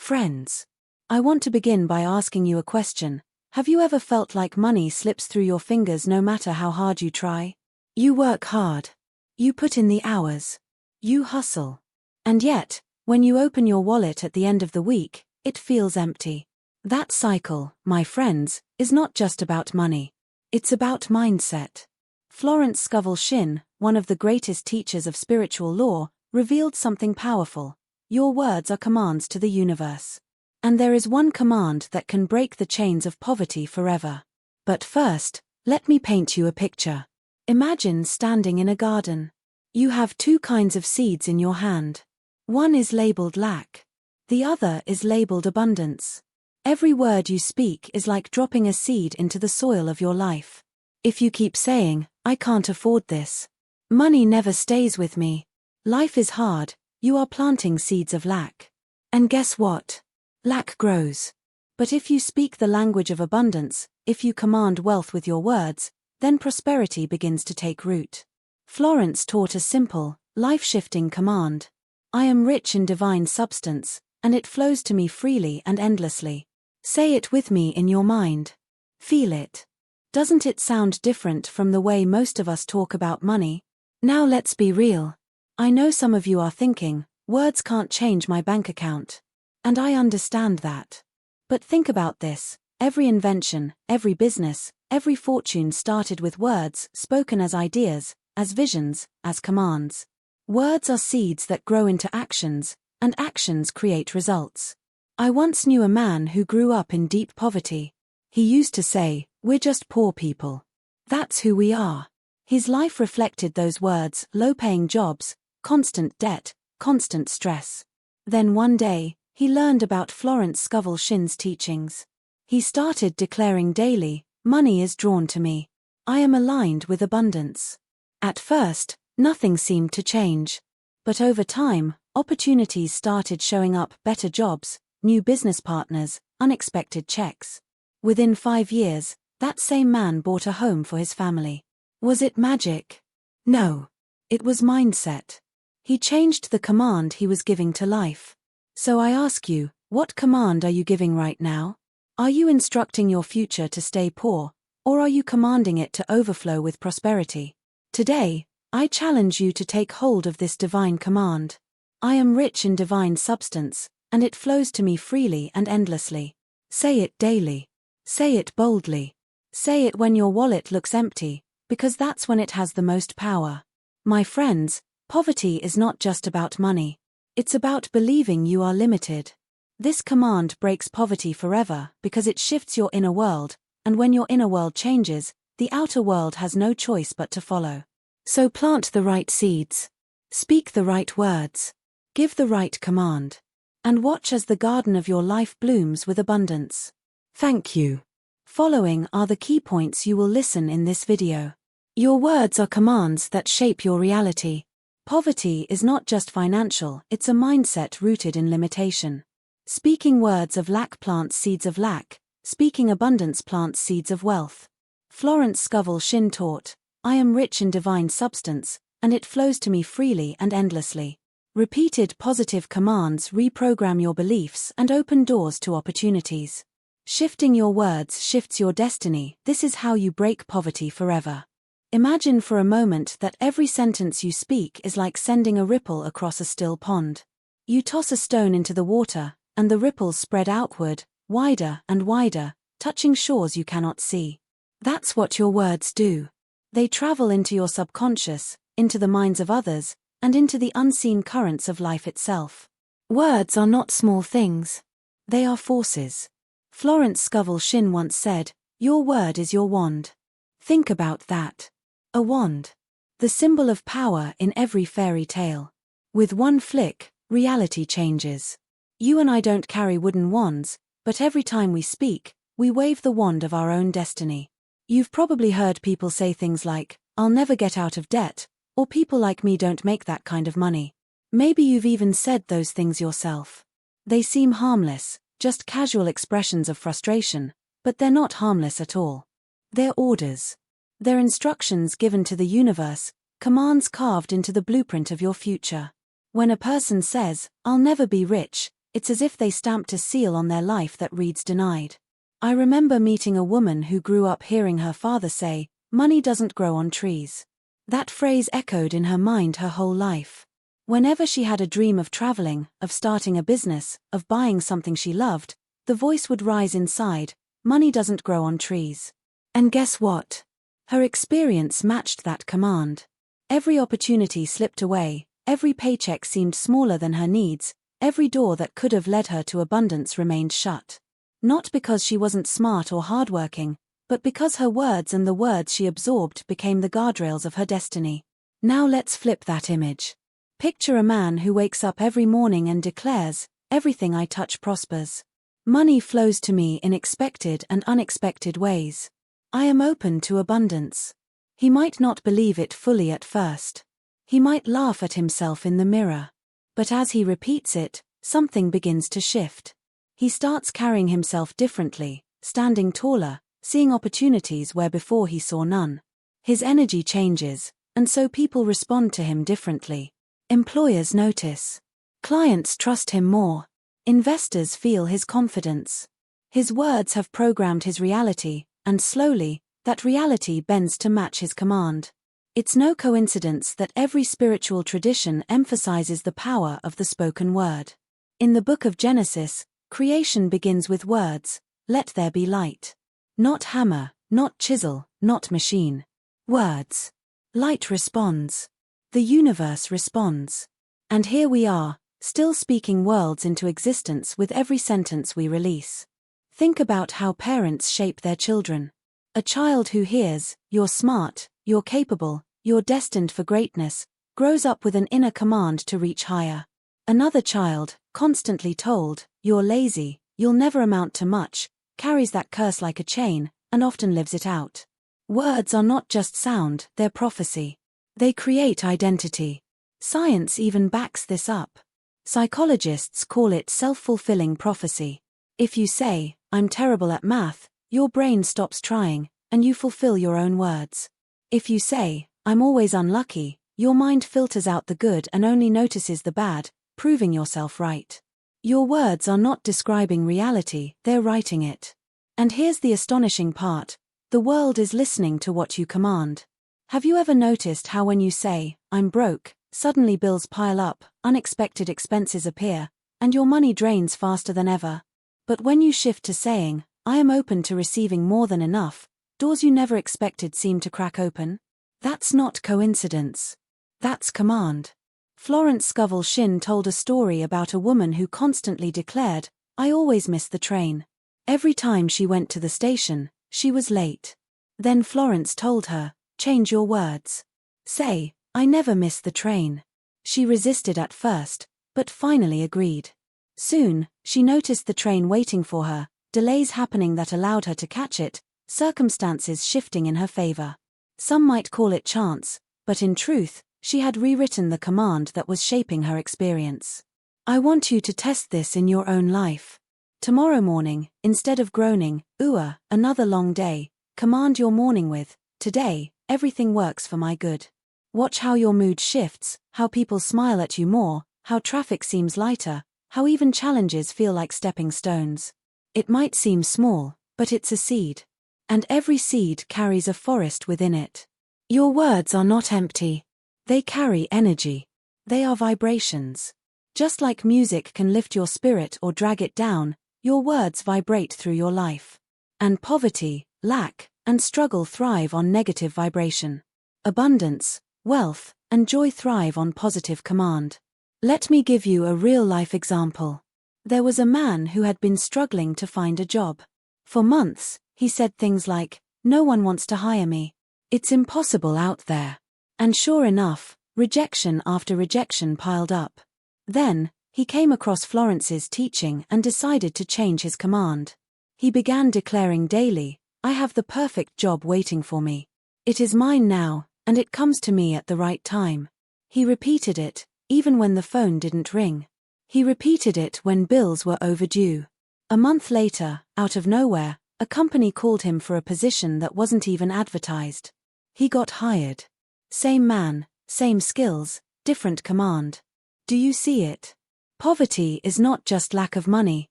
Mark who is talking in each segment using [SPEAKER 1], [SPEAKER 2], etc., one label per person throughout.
[SPEAKER 1] Friends, I want to begin by asking you a question. Have you ever felt like money slips through your fingers no matter how hard you try? You work hard. You put in the hours. You hustle. And yet, when you open your wallet at the end of the week, it feels empty. That cycle, my friends, is not just about money. It's about mindset. Florence Scovel Shinn, one of the greatest teachers of spiritual law, revealed something powerful. Your words are commands to the universe. And there is one command that can break the chains of poverty forever. But first, let me paint you a picture. Imagine standing in a garden. You have two kinds of seeds in your hand. One is labeled lack. The other is labeled abundance. Every word you speak is like dropping a seed into the soil of your life. If you keep saying, "I can't afford this. Money never stays with me. Life is hard," you are planting seeds of lack. And guess what? Lack grows. But if you speak the language of abundance, if you command wealth with your words, then prosperity begins to take root. Florence taught a simple, life-shifting command. I am rich in divine substance, and it flows to me freely and endlessly. Say it with me in your mind. Feel it. Doesn't it sound different from the way most of us talk about money? Now let's be real. I know some of you are thinking, words can't change my bank account. And I understand that. But think about this. Every invention, every business, every fortune started with words spoken as ideas, as visions, as commands. Words are seeds that grow into actions, and actions create results. I once knew a man who grew up in deep poverty. He used to say, "We're just poor people. That's who we are." His life reflected those words: low-paying jobs, constant debt, constant stress. Then one day, he learned about Florence Scovel Shinn's teachings. He started declaring daily, "Money is drawn to me. I am aligned with abundance." At first, nothing seemed to change. But over time, opportunities started showing up: better jobs, new business partners, unexpected checks. Within 5 years, that same man bought a home for his family. Was it magic? No. It was mindset. He changed the command he was giving to life. So I ask you, what command are you giving right now? Are you instructing your future to stay poor, or are you commanding it to overflow with prosperity? Today, I challenge you to take hold of this divine command. I am rich in divine substance, and it flows to me freely and endlessly. Say it daily. Say it boldly. Say it when your wallet looks empty, because that's when it has the most power. My friends, poverty is not just about money. It's about believing you are limited. This command breaks poverty forever because it shifts your inner world, and when your inner world changes, the outer world has no choice but to follow. So plant the right seeds. Speak the right words. Give the right command. And watch as the garden of your life blooms with abundance. Thank you. Following are the key points you will listen in this video. Your words are commands that shape your reality. Poverty is not just financial, it's a mindset rooted in limitation. Speaking words of lack plants seeds of lack, speaking abundance plants seeds of wealth. Florence Scovel Shinn taught, I am rich in divine substance, and it flows to me freely and endlessly. Repeated positive commands reprogram your beliefs and open doors to opportunities. Shifting your words shifts your destiny. This is how you break poverty forever. Imagine for a moment that every sentence you speak is like sending a ripple across a still pond. You toss a stone into the water, and the ripples spread outward, wider and wider, touching shores you cannot see. That's what your words do. They travel into your subconscious, into the minds of others, and into the unseen currents of life itself. Words are not small things. They are forces. Florence Scovel Shinn once said, "Your word is your wand." Think about that. A wand. The symbol of power in every fairy tale. With one flick, reality changes. You and I don't carry wooden wands, but every time we speak, we wave the wand of our own destiny. You've probably heard people say things like, "I'll never get out of debt," or "People like me don't make that kind of money." Maybe you've even said those things yourself. They seem harmless, just casual expressions of frustration, but they're not harmless at all. They're orders. They're instructions given to the universe, commands carved into the blueprint of your future. When a person says, "I'll never be rich," It's as if they stamped a seal on their life that reads denied. I remember meeting a woman who grew up hearing her father say, "Money doesn't grow on trees." That phrase echoed in her mind her whole life. Whenever she had a dream of traveling, of starting a business, of buying something she loved, the voice would rise inside, "Money doesn't grow on trees." And guess what? Her experience matched that command. Every opportunity slipped away, every paycheck seemed smaller than her needs, every door that could have led her to abundance remained shut. Not because she wasn't smart or hardworking, but because her words and the words she absorbed became the guardrails of her destiny. Now let's flip that image. Picture a man who wakes up every morning and declares, "Everything I touch prospers. Money flows to me in expected and unexpected ways. I am open to abundance." He might not believe it fully at first. He might laugh at himself in the mirror. But as he repeats it, something begins to shift. He starts carrying himself differently, standing taller, seeing opportunities where before he saw none. His energy changes, and so people respond to him differently. Employers notice. Clients trust him more. Investors feel his confidence. His words have programmed his reality, and slowly, that reality bends to match his command. It's no coincidence that every spiritual tradition emphasizes the power of the spoken word. In the book of Genesis, creation begins with words, "Let there be light." Not hammer, not chisel, not machine. Words. Light responds. The universe responds. And here we are, still speaking worlds into existence with every sentence we release. Think about how parents shape their children. A child who hears, "You're smart, you're capable, you're destined for greatness," grows up with an inner command to reach higher. Another child, constantly told, "You're lazy, you'll never amount to much," carries that curse like a chain, and often lives it out. Words are not just sound, they're prophecy. They create identity. Science even backs this up. Psychologists call it self-fulfilling prophecy. If you say, "I'm terrible at math," your brain stops trying, and you fulfill your own words. If you say, "I'm always unlucky," your mind filters out the good and only notices the bad, proving yourself right. Your words are not describing reality, they're writing it. And here's the astonishing part: the world is listening to what you command. Have you ever noticed how when you say, "I'm broke," suddenly bills pile up, unexpected expenses appear, and your money drains faster than ever? But when you shift to saying, "I am open to receiving more than enough," doors you never expected seem to crack open. That's not coincidence. That's command. Florence Scovel Shinn told a story about a woman who constantly declared, "I always miss the train." Every time she went to the station, she was late. Then Florence told her, "Change your words. Say, I never miss the train." She resisted at first, but finally agreed. Soon, she noticed the train waiting for her, delays happening that allowed her to catch it, circumstances shifting in her favor. Some might call it chance, but in truth, she had rewritten the command that was shaping her experience. I want you to test this in your own life. Tomorrow morning, instead of groaning, "Ooh, another long day," command your morning with, "Today, everything works for my good." Watch how your mood shifts, how people smile at you more, how traffic seems lighter, how even challenges feel like stepping stones. It might seem small, but it's a seed. And every seed carries a forest within it. Your words are not empty. They carry energy. They are vibrations. Just like music can lift your spirit or drag it down, your words vibrate through your life. And poverty, lack, and struggle thrive on negative vibration. Abundance, wealth, and joy thrive on positive command. Let me give you a real-life example. There was a man who had been struggling to find a job. For months, he said things like, "No one wants to hire me. It's impossible out there." And sure enough, rejection after rejection piled up. Then, he came across Florence's teaching and decided to change his command. He began declaring daily, "I have the perfect job waiting for me. It is mine now, and it comes to me at the right time." He repeated it, even when the phone didn't ring. He repeated it when bills were overdue. A month later, out of nowhere, a company called him for a position that wasn't even advertised. He got hired. Same man, same skills, different command. Do you see it? Poverty is not just lack of money.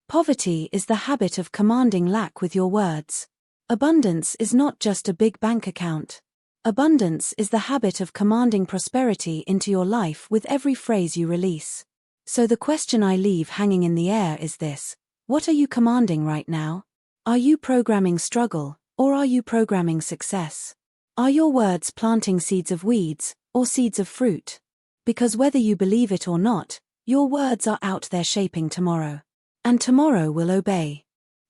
[SPEAKER 1] Poverty is the habit of commanding lack with your words. Abundance is not just a big bank account. Abundance is the habit of commanding prosperity into your life with every phrase you release. So the question I leave hanging in the air is this: what are you commanding right now? Are you programming struggle, or are you programming success? Are your words planting seeds of weeds, or seeds of fruit? Because whether you believe it or not, your words are out there shaping tomorrow. And tomorrow will obey.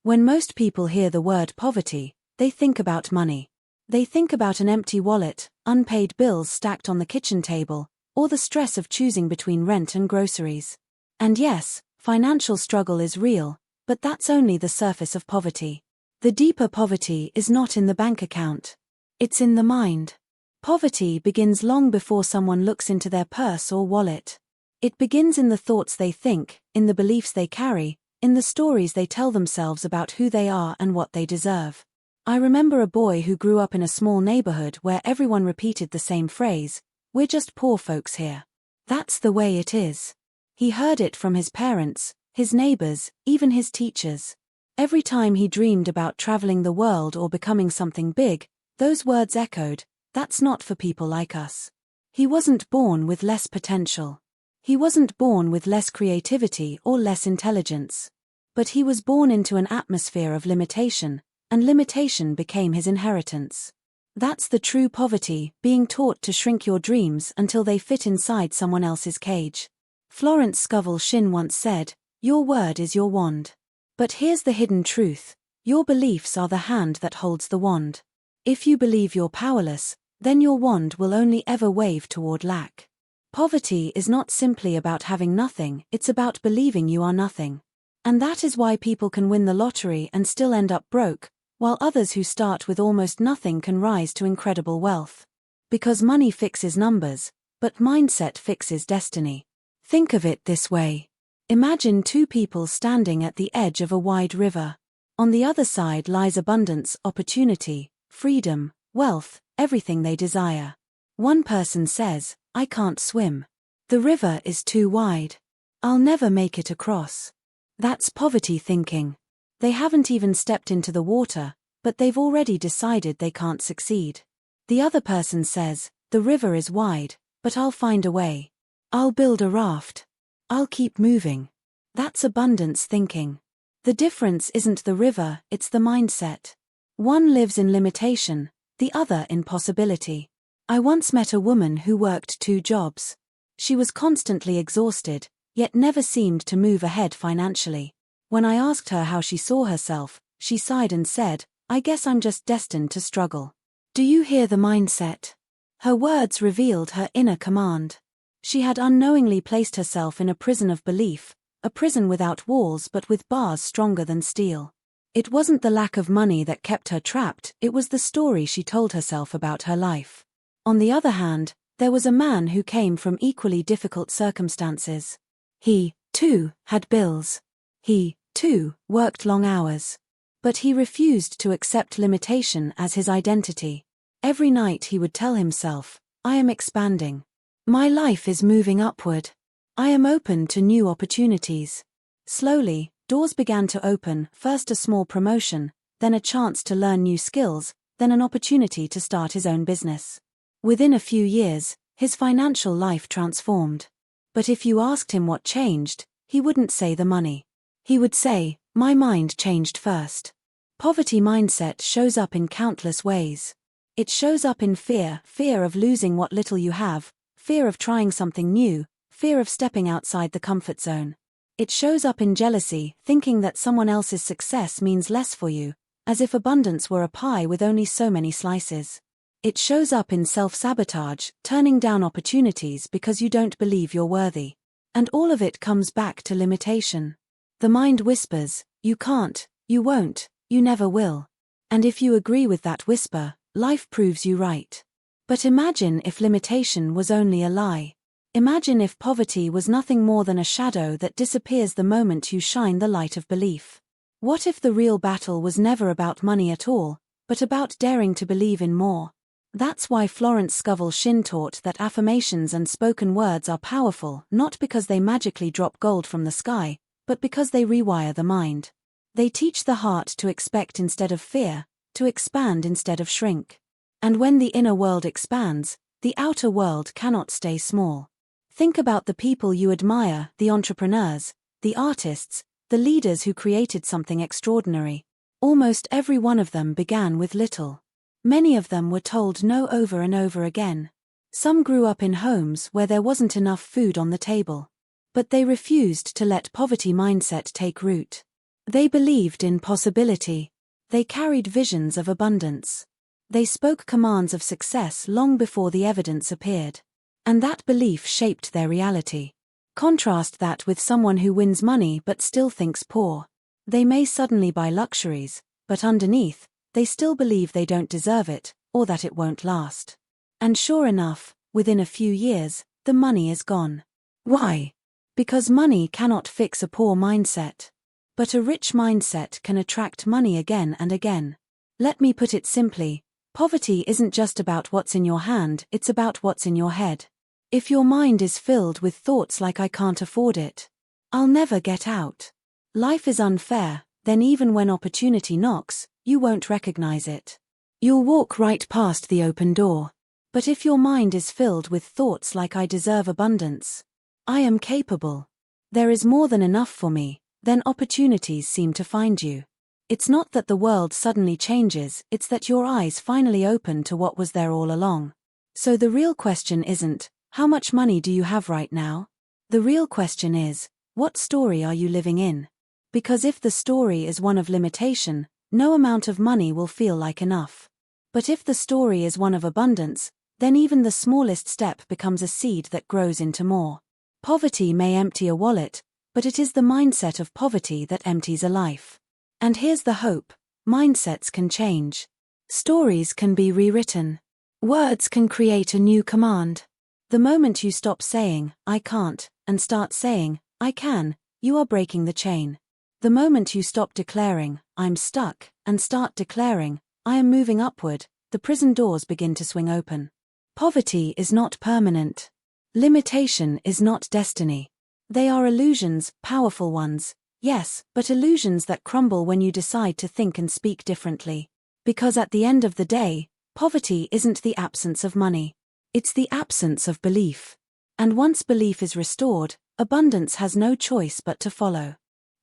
[SPEAKER 1] When most people hear the word poverty, they think about money. They think about an empty wallet, unpaid bills stacked on the kitchen table, or the stress of choosing between rent and groceries. And yes, financial struggle is real, but that's only the surface of poverty. The deeper poverty is not in the bank account. It's in the mind. Poverty begins long before someone looks into their purse or wallet. It begins in the thoughts they think, in the beliefs they carry, in the stories they tell themselves about who they are and what they deserve. I remember a boy who grew up in a small neighborhood where everyone repeated the same phrase, "We're just poor folks here. That's the way it is." He heard it from his parents, his neighbors, even his teachers. Every time he dreamed about traveling the world or becoming something big, those words echoed, "That's not for people like us." He wasn't born with less potential. He wasn't born with less creativity or less intelligence. But he was born into an atmosphere of limitation, and limitation became his inheritance. That's the true poverty, being taught to shrink your dreams until they fit inside someone else's cage. Florence Scovel Shinn once said, "Your word is your wand." But here's the hidden truth: your beliefs are the hand that holds the wand. If you believe you're powerless, then your wand will only ever wave toward lack. Poverty is not simply about having nothing, it's about believing you are nothing. And that is why people can win the lottery and still end up broke, while others who start with almost nothing can rise to incredible wealth. Because money fixes numbers, but mindset fixes destiny. Think of it this way. Imagine two people standing at the edge of a wide river. On the other side lies abundance, opportunity, freedom, wealth, everything they desire. One person says, "I can't swim. The river is too wide. I'll never make it across." That's poverty thinking. They haven't even stepped into the water, but they've already decided they can't succeed. The other person says, "The river is wide, but I'll find a way. I'll build a raft. I'll keep moving." That's abundance thinking. The difference isn't the river, it's the mindset. One lives in limitation, the other in possibility. I once met a woman who worked 2 jobs. She was constantly exhausted, yet never seemed to move ahead financially. When I asked her how she saw herself, she sighed and said, "I guess I'm just destined to struggle." Do you hear the mindset? Her words revealed her inner command. She had unknowingly placed herself in a prison of belief, a prison without walls but with bars stronger than steel. It wasn't the lack of money that kept her trapped, it was the story she told herself about her life. On the other hand, there was a man who came from equally difficult circumstances. He, too, had bills. He, too, worked long hours. But he refused to accept limitation as his identity. Every night he would tell himself, "I am expanding. My life is moving upward. I am open to new opportunities." Slowly, doors began to open, first a small promotion, then a chance to learn new skills, then an opportunity to start his own business. Within a few years, his financial life transformed. But if you asked him what changed, he wouldn't say the money. He would say, "My mind changed first." Poverty mindset shows up in countless ways. It shows up in fear, fear of losing what little you have, fear of trying something new, fear of stepping outside the comfort zone. It shows up in jealousy, thinking that someone else's success means less for you, as if abundance were a pie with only so many slices. It shows up in self-sabotage, turning down opportunities because you don't believe you're worthy. And all of it comes back to limitation. The mind whispers, "You can't, you won't, you never will." And if you agree with that whisper, life proves you right. But imagine if limitation was only a lie. Imagine if poverty was nothing more than a shadow that disappears the moment you shine the light of belief. What if the real battle was never about money at all, but about daring to believe in more? That's why Florence Scovel Shinn taught that affirmations and spoken words are powerful, not because they magically drop gold from the sky, but because they rewire the mind. They teach the heart to expect instead of fear, to expand instead of shrink. And when the inner world expands, the outer world cannot stay small. Think about the people you admire, the entrepreneurs, the artists, the leaders who created something extraordinary. Almost every one of them began with little. Many of them were told no over and over again. Some grew up in homes where there wasn't enough food on the table. But they refused to let poverty mindset take root. They believed in possibility. They carried visions of abundance. They spoke commands of success long before the evidence appeared. And that belief shaped their reality. Contrast that with someone who wins money but still thinks poor. They may suddenly buy luxuries, but underneath, they still believe they don't deserve it, or that it won't last. And sure enough, within a few years, the money is gone. Why? Because money cannot fix a poor mindset. But a rich mindset can attract money again and again. Let me put it simply, poverty isn't just about what's in your hand, it's about what's in your head. If your mind is filled with thoughts like I can't afford it, I'll never get out, life is unfair, then even when opportunity knocks, you won't recognize it. You'll walk right past the open door. But if your mind is filled with thoughts like I deserve abundance, I am capable, there is more than enough for me, then opportunities seem to find you. It's not that the world suddenly changes, it's that your eyes finally open to what was there all along. So the real question isn't, how much money do you have right now? The real question is, what story are you living in? Because if the story is one of limitation, no amount of money will feel like enough. But if the story is one of abundance, then even the smallest step becomes a seed that grows into more. Poverty may empty a wallet, but it is the mindset of poverty that empties a life. And here's the hope, mindsets can change. Stories can be rewritten. Words can create a new command. The moment you stop saying, I can't, and start saying, I can, you are breaking the chain. The moment you stop declaring, I'm stuck, and start declaring, I am moving upward, the prison doors begin to swing open. Poverty is not permanent. Limitation is not destiny. They are illusions, powerful ones, yes, but illusions that crumble when you decide to think and speak differently. Because at the end of the day, poverty isn't the absence of money. It's the absence of belief. And once belief is restored, abundance has no choice but to follow.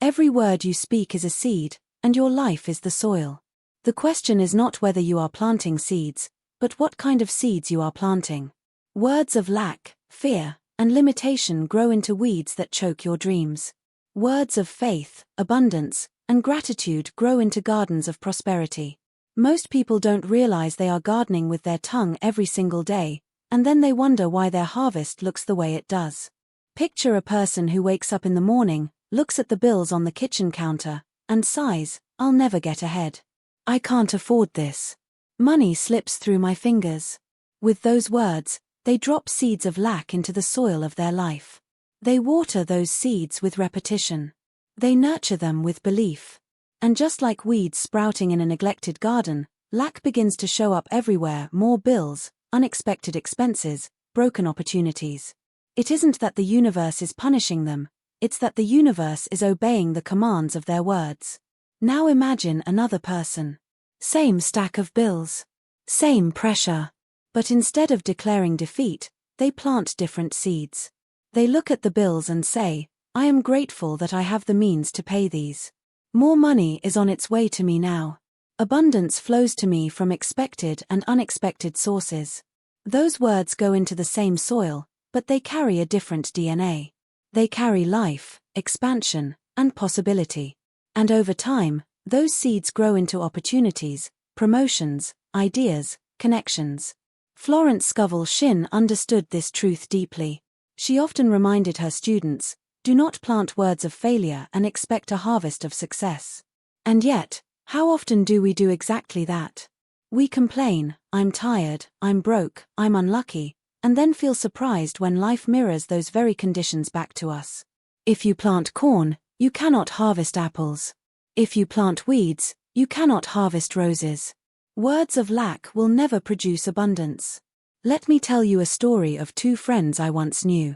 [SPEAKER 1] Every word you speak is a seed, and your life is the soil. The question is not whether you are planting seeds, but what kind of seeds you are planting. Words of lack, fear, and limitation grow into weeds that choke your dreams. Words of faith, abundance, and gratitude grow into gardens of prosperity. Most people don't realize they are gardening with their tongue every single day, and then they wonder why their harvest looks the way it does. Picture a person who wakes up in the morning, looks at the bills on the kitchen counter, and sighs, I'll never get ahead. I can't afford this. Money slips through my fingers. With those words, they drop seeds of lack into the soil of their life. They water those seeds with repetition. They nurture them with belief. And just like weeds sprouting in a neglected garden, lack begins to show up everywhere, more bills, unexpected expenses, broken opportunities. It isn't that the universe is punishing them, it's that the universe is obeying the commands of their words. Now imagine another person. Same stack of bills. Same pressure. But instead of declaring defeat, they plant different seeds. They look at the bills and say, I am grateful that I have the means to pay these. More money is on its way to me now. Abundance flows to me from expected and unexpected sources. Those words go into the same soil, but they carry a different DNA. They carry life, expansion, and possibility. And over time, those seeds grow into opportunities, promotions, ideas, connections. Florence Scovel Shinn understood this truth deeply. She often reminded her students, do not plant words of failure and expect a harvest of success. And yet, how often do we do exactly that? We complain, I'm tired, I'm broke, I'm unlucky, and then feel surprised when life mirrors those very conditions back to us. If you plant corn, you cannot harvest apples. If you plant weeds, you cannot harvest roses. Words of lack will never produce abundance. Let me tell you a story of two friends I once knew.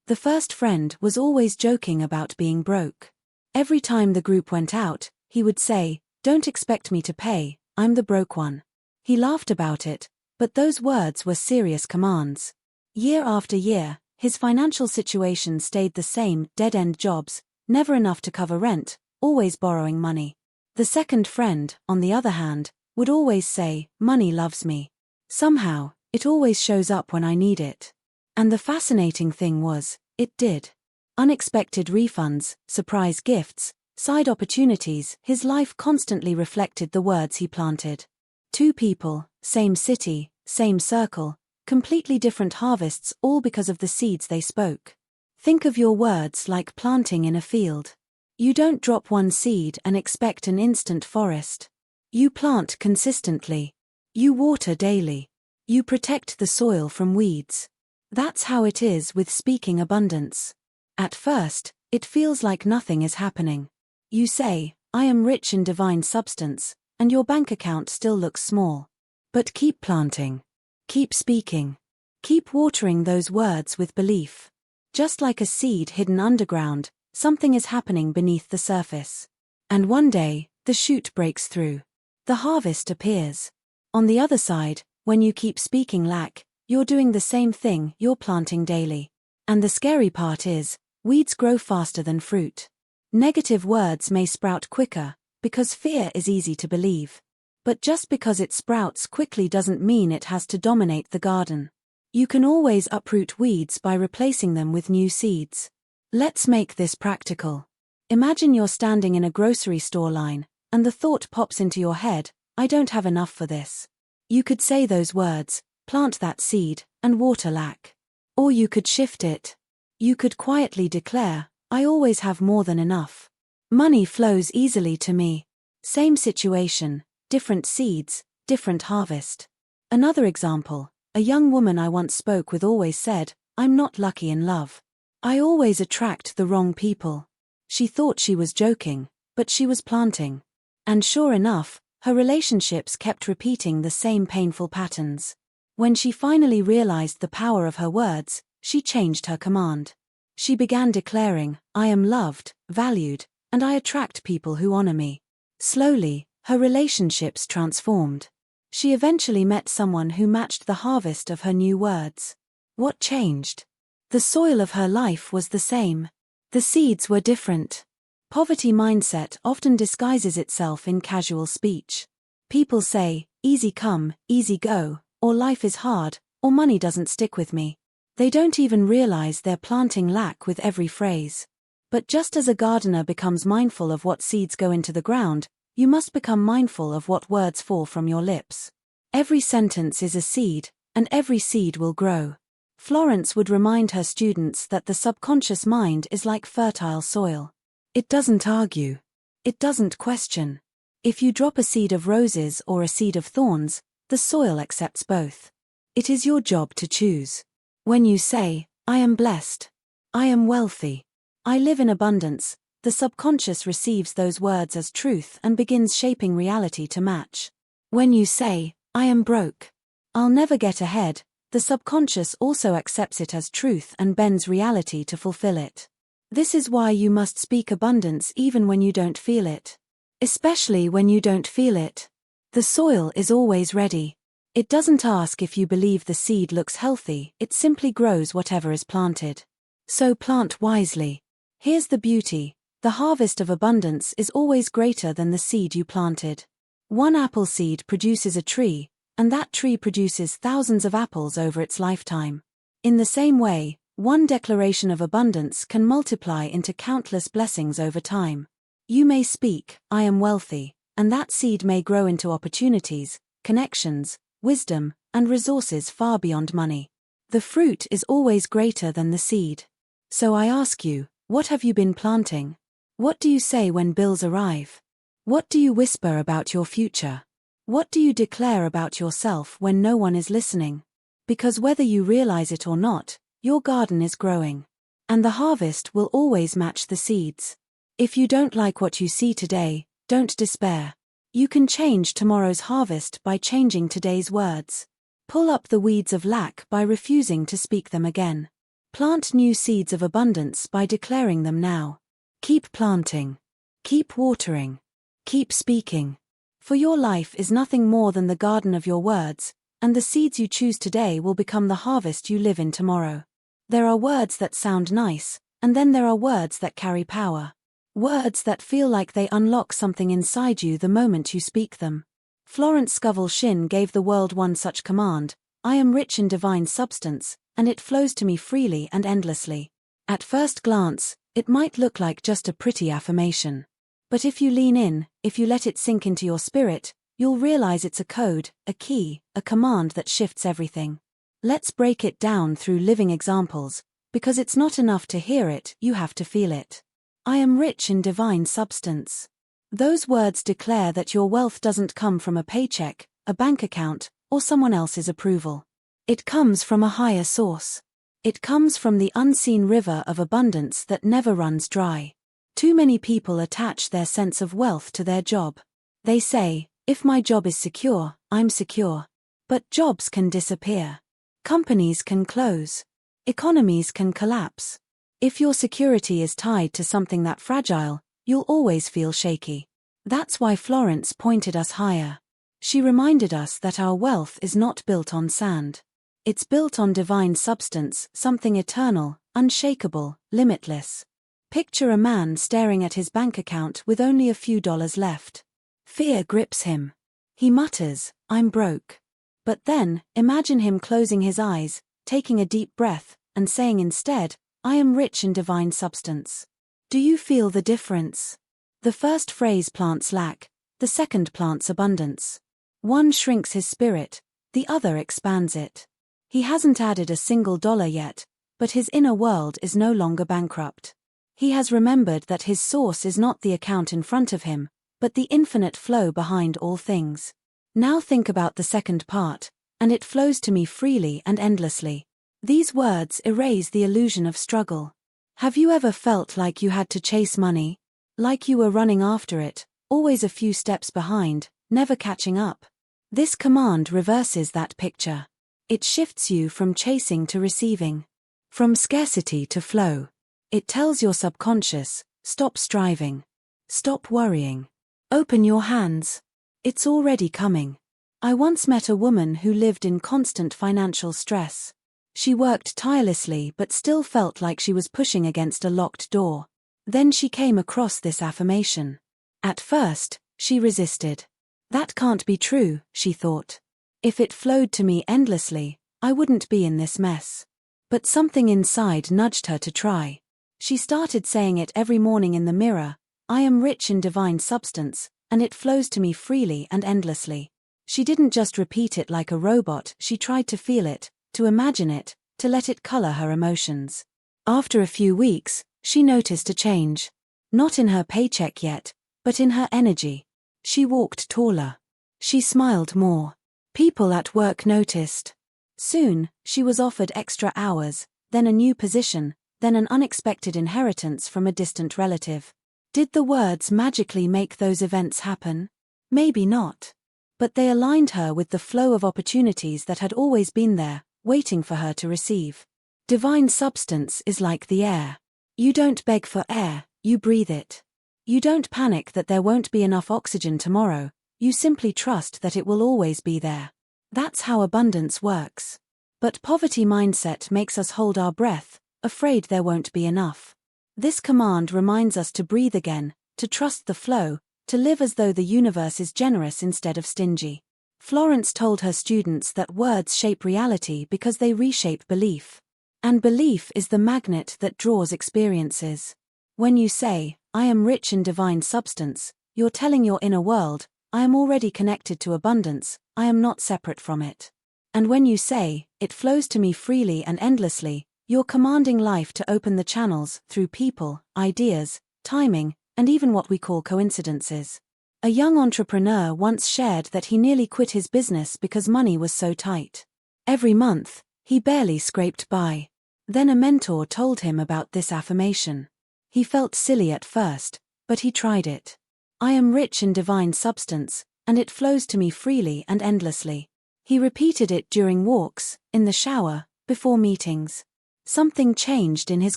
[SPEAKER 1] The first friend was always joking about being broke. Every time the group went out, he would say, "Don't expect me to pay, I'm the broke one." He laughed about it, but those words were serious commands. Year after year, his financial situation stayed the same: dead-end jobs, never enough to cover rent, always borrowing money. The second friend, on the other hand, would always say, "Money loves me. Somehow, it always shows up when I need it." And the fascinating thing was, it did. Unexpected refunds, surprise gifts, side opportunities, his life constantly reflected the words he planted. Two people, same city, same circle, completely different harvests, all because of the seeds they spoke. Think of your words like planting in a field. You don't drop one seed and expect an instant forest. You plant consistently. You water daily. You protect the soil from weeds. That's how it is with speaking abundance. At first, it feels like nothing is happening. You say, "I am rich in divine substance," and your bank account still looks small. But keep planting. Keep speaking. Keep watering those words with belief. Just like a seed hidden underground, something is happening beneath the surface. And one day, the shoot breaks through. The harvest appears. On the other side, when you keep speaking lack, you're doing the same thing: you're planting daily. And the scary part is, weeds grow faster than fruit. Negative words may sprout quicker, because fear is easy to believe. But just because it sprouts quickly doesn't mean it has to dominate the garden. You can always uproot weeds by replacing them with new seeds. Let's make this practical. Imagine you're standing in a grocery store line, and the thought pops into your head, "I don't have enough for this." You could say those words, plant that seed, and water lack. Or you could shift it. You could quietly declare, "I always have more than enough. Money flows easily to me." Same situation, different seeds, different harvest. Another example, a young woman I once spoke with always said, "I'm not lucky in love. I always attract the wrong people." She thought she was joking, but she was planting. And sure enough, her relationships kept repeating the same painful patterns. When she finally realized the power of her words, she changed her command. She began declaring, "I am loved, valued, and I attract people who honor me." Slowly, her relationships transformed. She eventually met someone who matched the harvest of her new words. What changed? The soil of her life was the same. The seeds were different. Poverty mindset often disguises itself in casual speech. People say, "Easy come, easy go," or "Life is hard," or "Money doesn't stick with me." They don't even realize they're planting lack with every phrase. But just as a gardener becomes mindful of what seeds go into the ground, you must become mindful of what words fall from your lips. Every sentence is a seed, and every seed will grow. Florence would remind her students that the subconscious mind is like fertile soil. It doesn't argue. It doesn't question. If you drop a seed of roses or a seed of thorns, the soil accepts both. It is your job to choose. When you say, "I am blessed," "I am wealthy," "I live in abundance," the subconscious receives those words as truth and begins shaping reality to match. When you say, "I am broke," "I'll never get ahead," the subconscious also accepts it as truth and bends reality to fulfill it. This is why you must speak abundance even when you don't feel it. Especially when you don't feel it. The soil is always ready. It doesn't ask if you believe the seed looks healthy, it simply grows whatever is planted. So plant wisely. Here's the beauty: the harvest of abundance is always greater than the seed you planted. One apple seed produces a tree, and that tree produces thousands of apples over its lifetime. In the same way, one declaration of abundance can multiply into countless blessings over time. You may speak, "I am wealthy," and that seed may grow into opportunities, connections, wisdom, and resources far beyond money. The fruit is always greater than the seed. So I ask you, what have you been planting? What do you say when bills arrive? What do you whisper about your future? What do you declare about yourself when no one is listening? Because whether you realize it or not, your garden is growing. And the harvest will always match the seeds. If you don't like what you see today, don't despair. You can change tomorrow's harvest by changing today's words. Pull up the weeds of lack by refusing to speak them again. Plant new seeds of abundance by declaring them now. Keep planting. Keep watering. Keep speaking. For your life is nothing more than the garden of your words, and the seeds you choose today will become the harvest you live in tomorrow. There are words that sound nice, and then there are words that carry power. Words that feel like they unlock something inside you the moment you speak them. Florence Scovel Shinn gave the world one such command: I am rich in divine substance, and it flows to me freely and endlessly. At first glance, it might look like just a pretty affirmation. But if you lean in, if you let it sink into your spirit, you'll realize it's a code, a key, a command that shifts everything. Let's break it down through living examples, because it's not enough to hear it, you have to feel it. I am rich in divine substance. Those words declare that your wealth doesn't come from a paycheck, a bank account, or someone else's approval. It comes from a higher source. It comes from the unseen river of abundance that never runs dry. Too many people attach their sense of wealth to their job. They say, if my job is secure, I'm secure. But jobs can disappear. Companies can close. Economies can collapse. If your security is tied to something that fragile, you'll always feel shaky. That's why Florence pointed us higher. She reminded us that our wealth is not built on sand. It's built on divine substance, something eternal, unshakable, limitless. Picture a man staring at his bank account with only a few dollars left. Fear grips him. He mutters, I'm broke. But then, imagine him closing his eyes, taking a deep breath, and saying instead, I am rich in divine substance. Do you feel the difference? The first phrase plants lack, the second plants abundance. One shrinks his spirit, the other expands it. He hasn't added a single dollar yet, but his inner world is no longer bankrupt. He has remembered that his source is not the account in front of him, but the infinite flow behind all things. Now think about the second part, and it flows to me freely and endlessly. These words erase the illusion of struggle. Have you ever felt like you had to chase money? Like you were running after it, always a few steps behind, never catching up? This command reverses that picture. It shifts you from chasing to receiving. From scarcity to flow. It tells your subconscious, stop striving. Stop worrying. Open your hands. It's already coming. I once met a woman who lived in constant financial stress. She worked tirelessly but still felt like she was pushing against a locked door. Then she came across this affirmation. At first, she resisted. That can't be true, she thought. If it flowed to me endlessly, I wouldn't be in this mess. But something inside nudged her to try. She started saying it every morning in the mirror, I am rich in divine substance, and it flows to me freely and endlessly. She didn't just repeat it like a robot, she tried to feel it, to imagine it, to let it color her emotions. After a few weeks, she noticed a change. Not in her paycheck yet, but in her energy. She walked taller. She smiled more. People at work noticed. Soon, she was offered extra hours, then a new position, then an unexpected inheritance from a distant relative. Did the words magically make those events happen? Maybe not. But they aligned her with the flow of opportunities that had always been there, waiting for her to receive. Divine substance is like the air. You don't beg for air, you breathe it. You don't panic that there won't be enough oxygen tomorrow, you simply trust that it will always be there. That's how abundance works. But poverty mindset makes us hold our breath, afraid there won't be enough. This command reminds us to breathe again, to trust the flow, to live as though the universe is generous instead of stingy. Florence told her students that words shape reality because they reshape belief. And belief is the magnet that draws experiences. When you say, I am rich in divine substance, you're telling your inner world, I am already connected to abundance, I am not separate from it. And when you say, it flows to me freely and endlessly, you're commanding life to open the channels through people, ideas, timing, and even what we call coincidences. A young entrepreneur once shared that he nearly quit his business because money was so tight. Every month, he barely scraped by. Then a mentor told him about this affirmation. He felt silly at first, but he tried it. I am rich in divine substance, and it flows to me freely and endlessly. He repeated it during walks, in the shower, before meetings. Something changed in his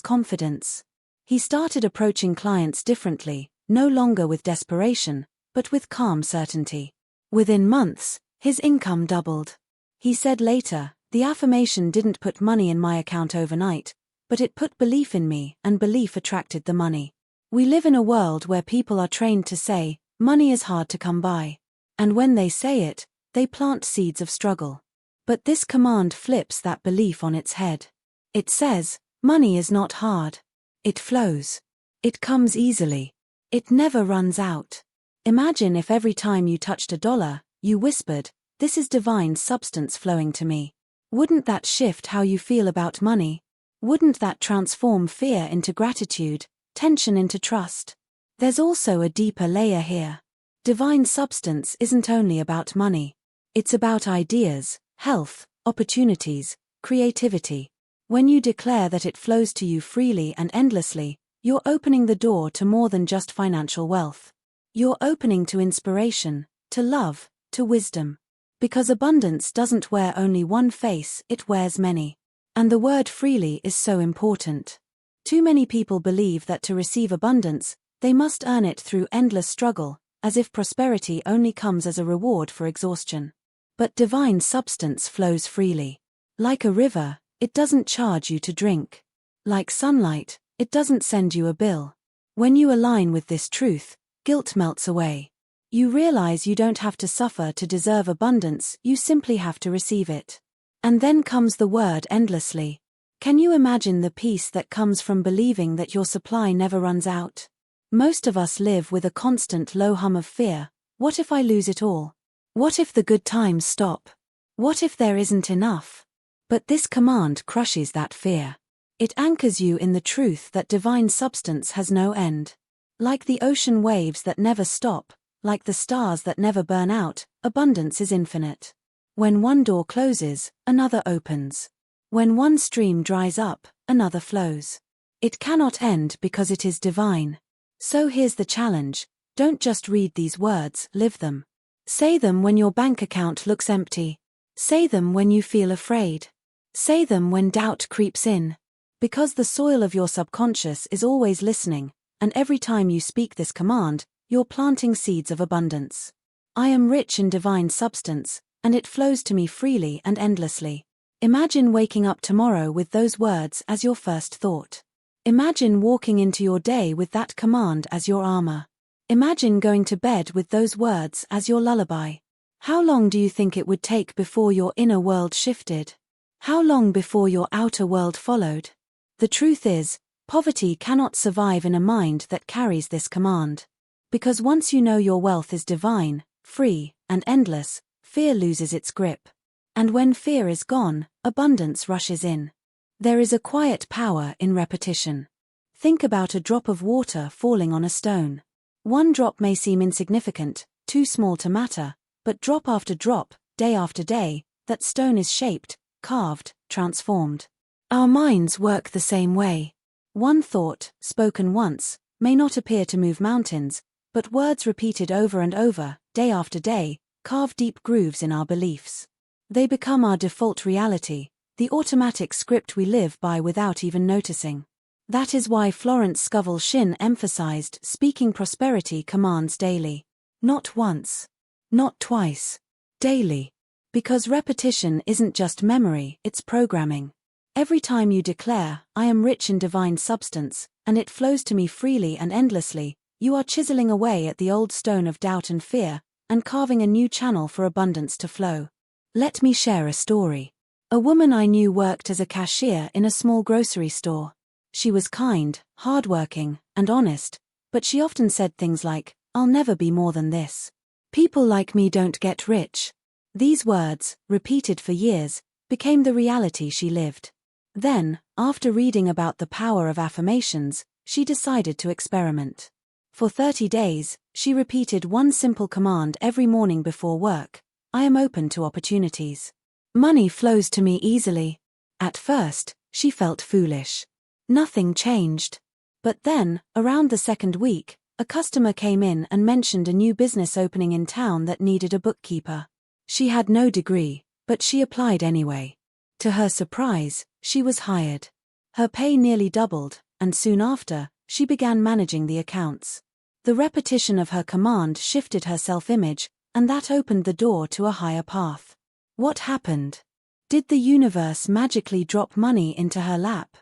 [SPEAKER 1] confidence. He started approaching clients differently, no longer with desperation, but with calm certainty. Within months, his income doubled. He said later, "The affirmation didn't put money in my account overnight, but it put belief in me, and belief attracted the money." We live in a world where people are trained to say, "Money is hard to come by." And when they say it, they plant seeds of struggle. But this command flips that belief on its head. It says, money is not hard. It flows. It comes easily. It never runs out. Imagine if every time you touched $1, you whispered, "This is divine substance flowing to me." Wouldn't that shift how you feel about money? Wouldn't that transform fear into gratitude, tension into trust? There's also a deeper layer here. Divine substance isn't only about money. It's about ideas, health, opportunities, creativity. When you declare that it flows to you freely and endlessly, you're opening the door to more than just financial wealth. You're opening to inspiration, to love, to wisdom. Because abundance doesn't wear only one face, it wears many. And the word freely is so important. Too many people believe that to receive abundance, they must earn it through endless struggle, as if prosperity only comes as a reward for exhaustion. But divine substance flows freely. Like a river, it doesn't charge you to drink. Like sunlight, it doesn't send you a bill. When you align with this truth, guilt melts away. You realize you don't have to suffer to deserve abundance, you simply have to receive it. And then comes the word endlessly. Can you imagine the peace that comes from believing that your supply never runs out? Most of us live with a constant low hum of fear. What if I lose it all? What if the good times stop? What if there isn't enough? But this command crushes that fear. It anchors you in the truth that divine substance has no end. Like the ocean waves that never stop, like the stars that never burn out, abundance is infinite. When one door closes, another opens. When one stream dries up, another flows. It cannot end because it is divine. So here's the challenge: don't just read these words, live them. Say them when your bank account looks empty. Say them when you feel afraid. Say them when doubt creeps in. Because the soil of your subconscious is always listening, and every time you speak this command, you're planting seeds of abundance. I am rich in divine substance, and it flows to me freely and endlessly. Imagine waking up tomorrow with those words as your first thought. Imagine walking into your day with that command as your armor. Imagine going to bed with those words as your lullaby. How long do you think it would take before your inner world shifted? How long before your outer world followed? The truth is, poverty cannot survive in a mind that carries this command. Because once you know your wealth is divine, free, and endless, fear loses its grip. And when fear is gone, abundance rushes in. There is a quiet power in repetition. Think about a drop of water falling on a stone. One drop may seem insignificant, too small to matter, but drop after drop, day after day, that stone is shaped, carved, transformed. Our minds work the same way. One thought, spoken once, may not appear to move mountains, but words repeated over and over, day after day, carve deep grooves in our beliefs. They become our default reality, the automatic script we live by without even noticing. That is why Florence Scovel Shinn emphasized speaking prosperity commands daily. Not once. Not twice. Daily. Because repetition isn't just memory, it's programming. Every time you declare, "I am rich in divine substance, and it flows to me freely and endlessly," you are chiseling away at the old stone of doubt and fear, and carving a new channel for abundance to flow. Let me share a story. A woman I knew worked as a cashier in a small grocery store. She was kind, hardworking, and honest, but she often said things like, "I'll never be more than this. People like me don't get rich." These words, repeated for years, became the reality she lived. Then, after reading about the power of affirmations, she decided to experiment. For 30 days, she repeated one simple command every morning before work: "I am open to opportunities. Money flows to me easily." At first, she felt foolish. Nothing changed. But then, around the second week, A customer came in and mentioned a new business opening in town that needed a bookkeeper. She had no degree, but she applied anyway. To her surprise, she was hired. Her pay nearly doubled, and soon after, she began managing the accounts. The repetition of her command shifted her self-image, and that opened the door to a higher path. What happened? Did the universe magically drop money into her lap?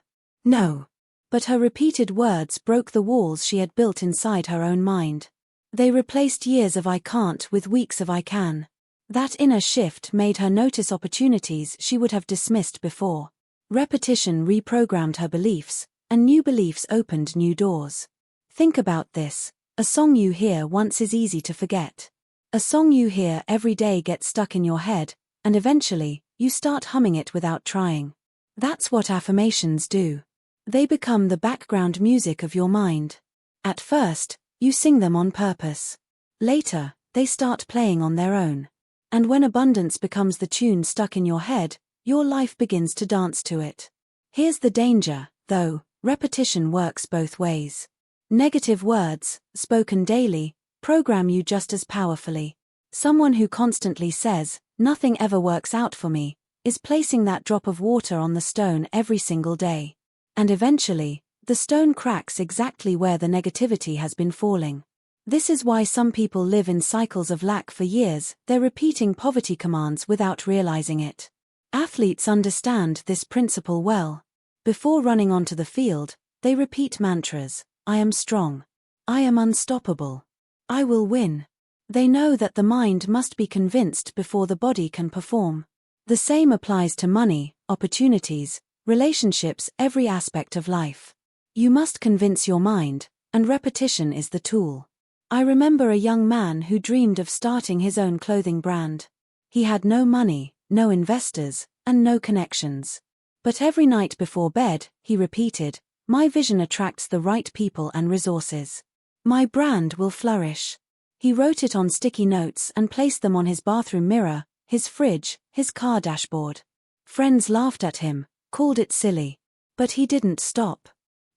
[SPEAKER 1] No. But her repeated words broke the walls she had built inside her own mind. They replaced years of "I can't" with weeks of "I can." That inner shift made her notice opportunities she would have dismissed before. Repetition reprogrammed her beliefs, and new beliefs opened new doors. Think about this. A song you hear once is easy to forget. A song you hear every day gets stuck in your head, and eventually, you start humming it without trying. That's what affirmations do. They become the background music of your mind. At first, you sing them on purpose. Later, they start playing on their own. And when abundance becomes the tune stuck in your head, your life begins to dance to it. Here's the danger, though: repetition works both ways. Negative words, spoken daily, program you just as powerfully. Someone who constantly says, "Nothing ever works out for me," is placing that drop of water on the stone every single day. And eventually, the stone cracks exactly where the negativity has been falling. This is why some people live in cycles of lack for years. They're repeating poverty commands without realizing it. Athletes understand this principle well. Before running onto the field, they repeat mantras: "I am strong. I am unstoppable. I will win." They know that the mind must be convinced before the body can perform. The same applies to money, opportunities, relationships, every aspect of life. You must convince your mind, and repetition is the tool. I remember a young man who dreamed of starting his own clothing brand. He had no money, no investors, and no connections. But every night before bed, he repeated, "My vision attracts the right people and resources. My brand will flourish." He wrote it on sticky notes and placed them on his bathroom mirror, his fridge, his car dashboard. Friends laughed at him, called it silly. But he didn't stop.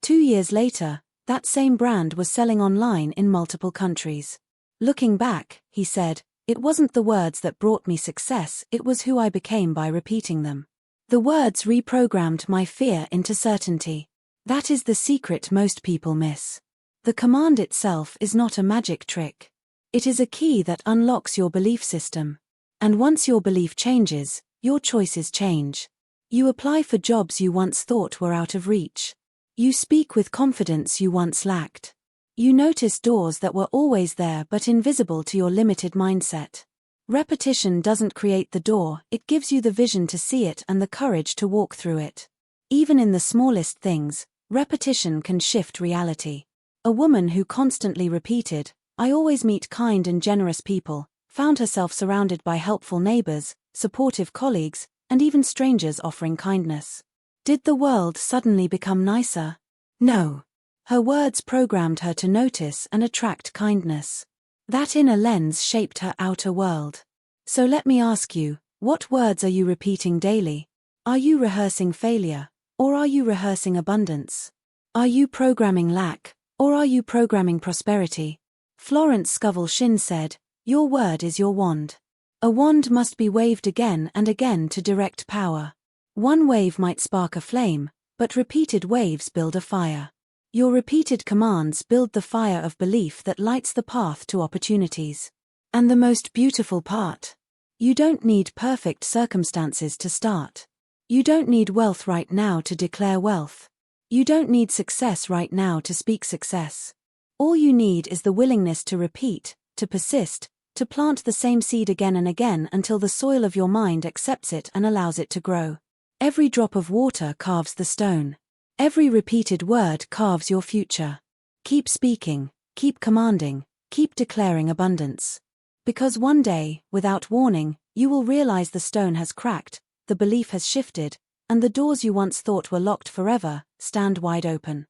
[SPEAKER 1] 2 years later, that same brand was selling online in multiple countries. Looking back, he said, "It wasn't the words that brought me success, it was who I became by repeating them. The words reprogrammed my fear into certainty." That is the secret most people miss. The command itself is not a magic trick. It is a key that unlocks your belief system. And once your belief changes, your choices change. You apply for jobs you once thought were out of reach. You speak with confidence you once lacked. You notice doors that were always there but invisible to your limited mindset. Repetition doesn't create the door, it gives you the vision to see it and the courage to walk through it. Even in the smallest things, repetition can shift reality. A woman who constantly repeated, "I always meet kind and generous people," found herself surrounded by helpful neighbors, supportive colleagues, and even strangers offering kindness. Did the world suddenly become nicer? No. Her words programmed her to notice and attract kindness. That inner lens shaped her outer world. So let me ask you, what words are you repeating daily? Are you rehearsing failure, or are you rehearsing abundance? Are you programming lack, or are you programming prosperity? Florence Scovel Shinn said, "Your word is your wand." A wand must be waved again and again to direct power. One wave might spark a flame, but repeated waves build a fire. Your repeated commands build the fire of belief that lights the path to opportunities. And the most beautiful part? You don't need perfect circumstances to start. You don't need wealth right now to declare wealth. You don't need success right now to speak success. All you need is the willingness to repeat, to persist, to plant the same seed again and again until the soil of your mind accepts it and allows it to grow. Every drop of water carves the stone. Every repeated word carves your future. Keep speaking, keep commanding, keep declaring abundance. Because one day, without warning, you will realize the stone has cracked, the belief has shifted, and the doors you once thought were locked forever stand wide open.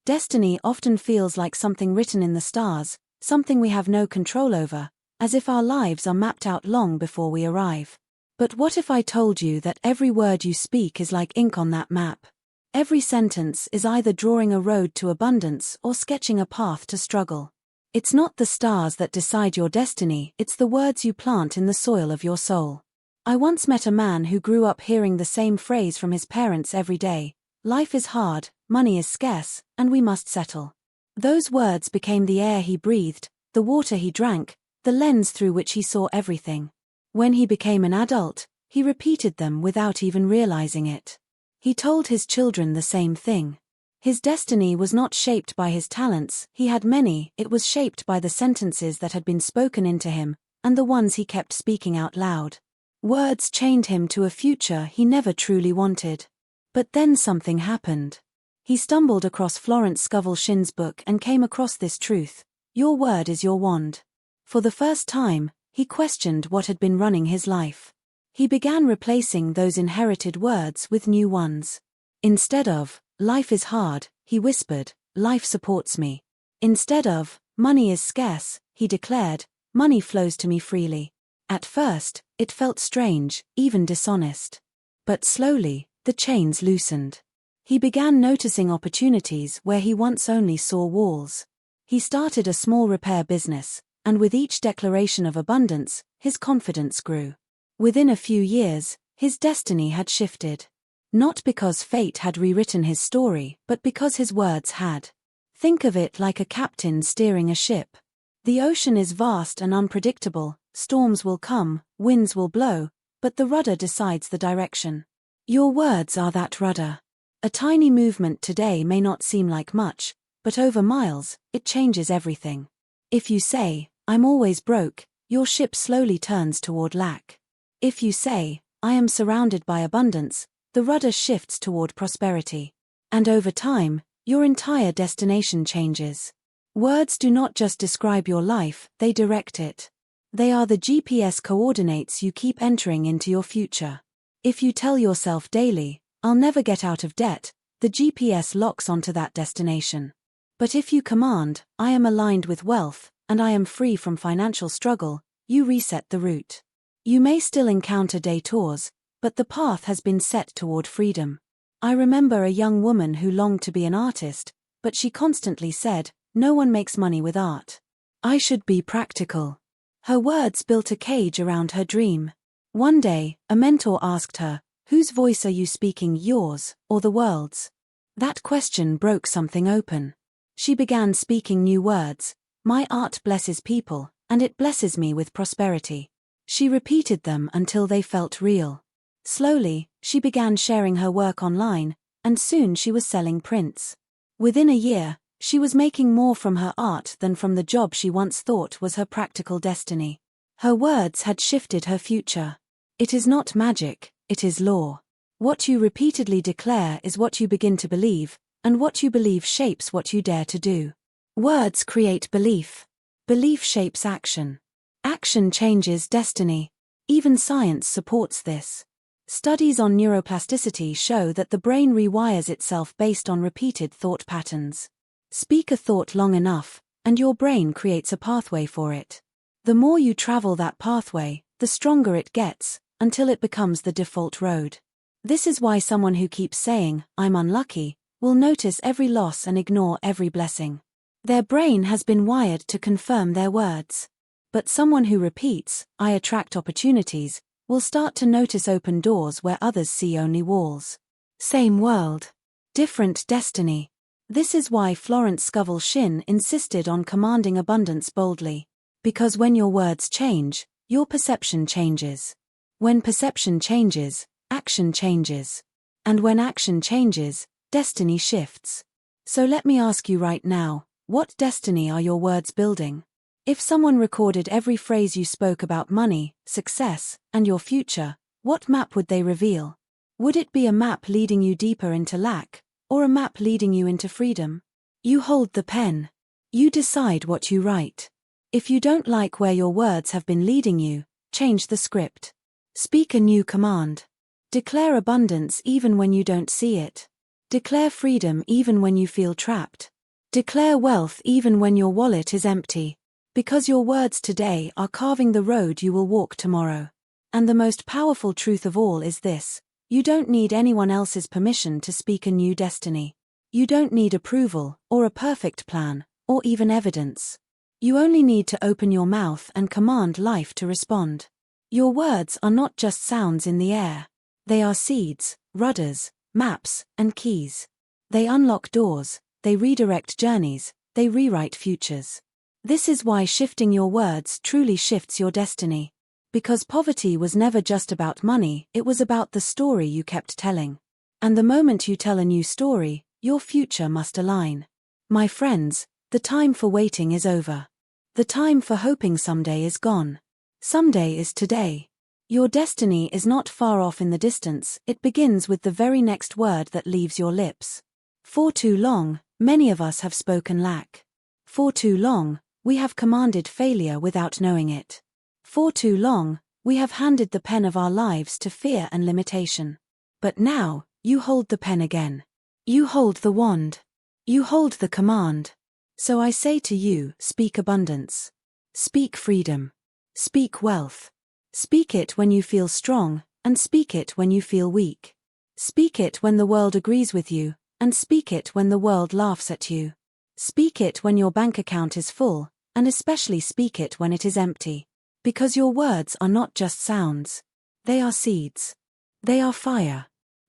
[SPEAKER 1] Destiny often feels like something written in the stars, something we have no control over, as if our lives are mapped out long before we arrive. But what if I told you that every word you speak is like ink on that map? Every sentence is either drawing a road to abundance or sketching a path to struggle. It's not the stars that decide your destiny, it's the words you plant in the soil of your soul. I once met a man who grew up hearing the same phrase from his parents every day: life is hard, money is scarce, and we must settle. Those words became the air he breathed, the water he drank, the lens through which he saw everything. When he became an adult, he repeated them without even realizing it. He told his children the same thing. His destiny was not shaped by his talents, he had many, it was shaped by the sentences that had been spoken into him, and the ones he kept speaking out loud. Words chained him to a future he never truly wanted. But then something happened. He stumbled across Florence Scovel Shinn's book and came across this truth: your word is your wand. For the first time, he questioned what had been running his life. He began replacing those inherited words with new ones. Instead of, life is hard, he whispered, life supports me. Instead of, money is scarce, he declared, money flows to me freely. At first, it felt strange, even dishonest. But slowly, the chains loosened. He began noticing opportunities where he once only saw walls. He started a small repair business, and with each declaration of abundance, his confidence grew. Within a few years, his destiny had shifted. Not because fate had rewritten his story, but because his words had. Think of it like a captain steering a ship. The ocean is vast and unpredictable, storms will come, winds will blow, but the rudder decides the direction. Your words are that rudder. A tiny movement today may not seem like much, but over miles, it changes everything. If you say, I'm always broke, your ship slowly turns toward lack. If you say, I am surrounded by abundance, the rudder shifts toward prosperity. And over time, your entire destination changes. Words do not just describe your life, they direct it. They are the GPS coordinates you keep entering into your future. If you tell yourself daily, I'll never get out of debt, the GPS locks onto that destination. But if you command, I am aligned with wealth, and I am free from financial struggle, you reset the route. You may still encounter detours, but the path has been set toward freedom. I remember a young woman who longed to be an artist, but she constantly said, no one makes money with art. I should be practical. Her words built a cage around her dream. One day, a mentor asked her, whose voice are you speaking, yours, or the world's? That question broke something open. She began speaking new words. My art blesses people, and it blesses me with prosperity. She repeated them until they felt real. Slowly, she began sharing her work online, and soon she was selling prints. Within a year, she was making more from her art than from the job she once thought was her practical destiny. Her words had shifted her future. It is not magic, it is law. What you repeatedly declare is what you begin to believe, and what you believe shapes what you dare to do. Words create belief. Belief shapes action. Action changes destiny. Even science supports this. Studies on neuroplasticity show that the brain rewires itself based on repeated thought patterns. Speak a thought long enough, and your brain creates a pathway for it. The more you travel that pathway, the stronger it gets, until it becomes the default road. This is why someone who keeps saying, I'm unlucky, will notice every loss and ignore every blessing. Their brain has been wired to confirm their words. But someone who repeats, I attract opportunities, will start to notice open doors where others see only walls. Same world. Different destiny. This is why Florence Scovel Shinn insisted on commanding abundance boldly. Because when your words change, your perception changes. When perception changes, action changes. And when action changes, destiny shifts. So let me ask you right now, what destiny are your words building? If someone recorded every phrase you spoke about money, success, and your future, what map would they reveal? Would it be a map leading you deeper into lack, or a map leading you into freedom? You hold the pen. You decide what you write. If you don't like where your words have been leading you, change the script. Speak a new command. Declare abundance even when you don't see it. Declare freedom even when you feel trapped. Declare wealth even when your wallet is empty. Because your words today are carving the road you will walk tomorrow. And the most powerful truth of all is this: you don't need anyone else's permission to speak a new destiny. You don't need approval, or a perfect plan, or even evidence. You only need to open your mouth and command life to respond. Your words are not just sounds in the air. They are seeds, rudders, maps, and keys. They unlock doors, they redirect journeys, they rewrite futures. This is why shifting your words truly shifts your destiny. Because poverty was never just about money, it was about the story you kept telling. And the moment you tell a new story, your future must align. My friends, the time for waiting is over. The time for hoping someday is gone. Someday is today. Your destiny is not far off in the distance, it begins with the very next word that leaves your lips. For too long, many of us have spoken lack. For too long, we have commanded failure without knowing it. For too long, we have handed the pen of our lives to fear and limitation. But now, you hold the pen again. You hold the wand. You hold the command. So I say to you, speak abundance. Speak freedom. Speak wealth. Speak it when you feel strong, and speak it when you feel weak. Speak it when the world agrees with you, and speak it when the world laughs at you. Speak it when your bank account is full, and especially speak it when it is empty. Because your words are not just sounds. They are seeds. They are fire.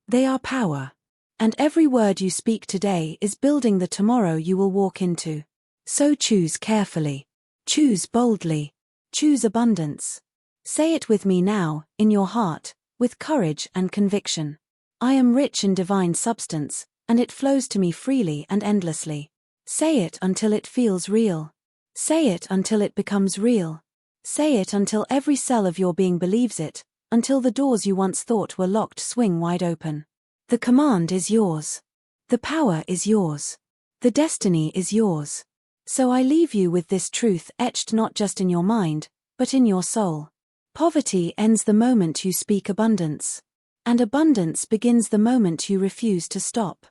[SPEAKER 1] They are power. And every word you speak today is building the tomorrow you will walk into. So choose carefully. Choose boldly. Choose abundance. Say it with me now, in your heart, with courage and conviction. I am rich in divine substance, and it flows to me freely and endlessly. Say it until it feels real. Say it until it becomes real. Say it until every cell of your being believes it, until the doors you once thought were locked swing wide open. The command is yours. The power is yours. The destiny is yours. So I leave you with this truth etched not just in your mind, but in your soul. Poverty ends the moment you speak abundance. And abundance begins the moment you refuse to stop.